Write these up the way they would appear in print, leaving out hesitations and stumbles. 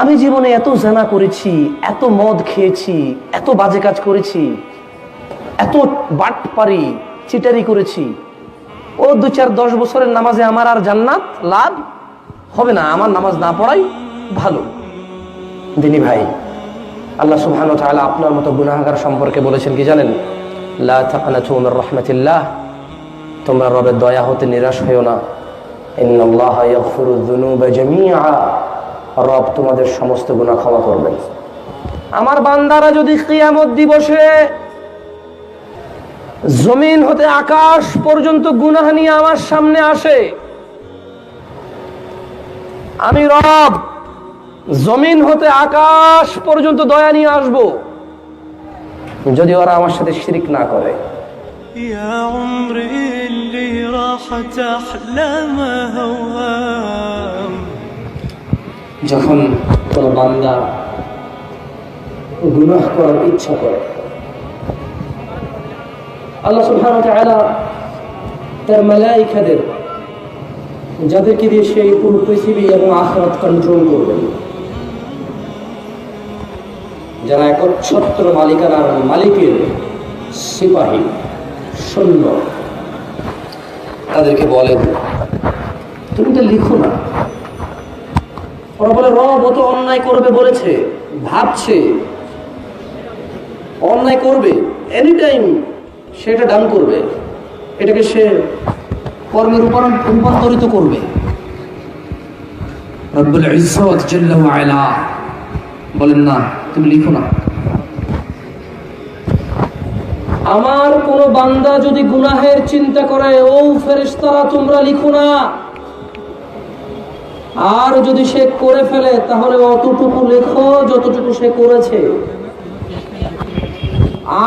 আমি জীবনে এত জানা করেছি, এত মদ খেয়েছি, এত বাজে কাজ করেছি, এত বাটপারি চিটারি করেছি, ও 2-4-10 বছরের নামাজে আমার আর জান্নাত লাভ হবে না, আমার নামাজ না পড়াই ভালো। দিনী ভাই, আল্লাহ সুবহানাহু ওয়া তাআলা আপনার মতো গুনাহগার সম্পর্কে বলেছেন কি জানেন? লা তাকনাতু মির রাহমাতিল্লাহ, তোমরা রবের দয়া হতে নিরাশ হইও না। ইন্নাল্লাহা ইয়াগফিরুয যুনুবা জামিআ, রব তোমাদের সমস্ত গুনাহ ক্ষমা করবেন। আমার বান্দারা যদি কিয়ামত দিবসে জমিন হতে আকাশ পর্যন্ত গুনাহ নিয়ে আমার সামনে আসে, আমি রব জমিন হতে আকাশ পর্যন্ত দয়া নিয়ে আসব, যদি ওরা আমার সাথে শিরক না করে। يا عمري اللي راحت أحلامه وهام। যখন কোন বান্দা গুনাহ করার ইচ্ছা করে, আল্লাহ সুবহানাহু ওয়া তাআলা তার মালায়েকাদের, যাদেরকে দিয়ে সেই পুরো পৃথিবী এবং আখিরাত কন্ট্রোল করবেন, যারা একচ্ছত্র মালিকানার মালিকের সিপাহী সৈন্য, তাদেরকে বলেন তুমি তো লিখো না। ওরা বলে রব ও তো অন্যায় করবে বলেছে, ভাবছে অন্যায় করবে, এনি টাইম সেটা ডান করবে, এটাকে সে কর্মে রূপান্তরিত করবে। রব্বুল ইজ্জত জাল্লা ওয়া আলা বলেন না, তুমি লিখো না। আমার কোন বান্দা যদি গুনাহের চিন্তা করে, ও ফেরেশতারা তোমরা লিখো না। আর যদি সে করে ফেলে, তাহলে অতটুকু লেখো যতটুকু সে করেছে।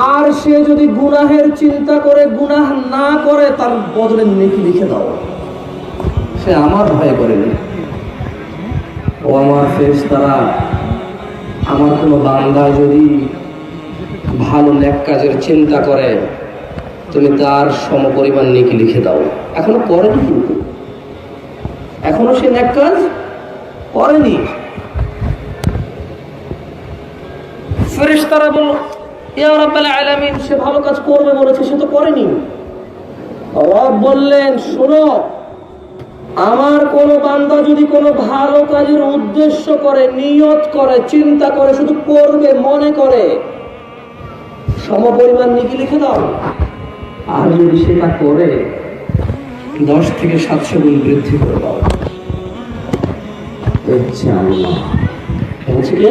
আর সে যদি গুনাহের চিন্তা করে গুনাহ না করে, তার বদলে নেকি লিখে দাও। সে আমার ভয় করেনি। ও আমার ফেরেশতারা, আমার কোন বান্দা যদি ভালো নেক কাজের চিন্তা করে, তুমি তার সমপরিমাণ নেকি লিখে দাও। এখনো করেনি, কিন্তু এখনো সে নেক কাজ করেনি। ফেরেশতারা বলল, ইয়া রাব্বাল আলামিন, সে ভালো কাজ করবে বলেছে, সে তো করেনি। রব বললেন, শোনো, আমার কোন বান্দা যদি কোনো ভালো কাজের উদ্দেশ্য করে, নিয়ত করে, চিন্তা করে, শুধু করবে মনে করে, সমপরিমাণ নেকি লিখে দাও। আর যদি সেটা করে, 10 থেকে 700 গুণ বৃদ্ধি করে দাও। আল্লাহ বলছে কি?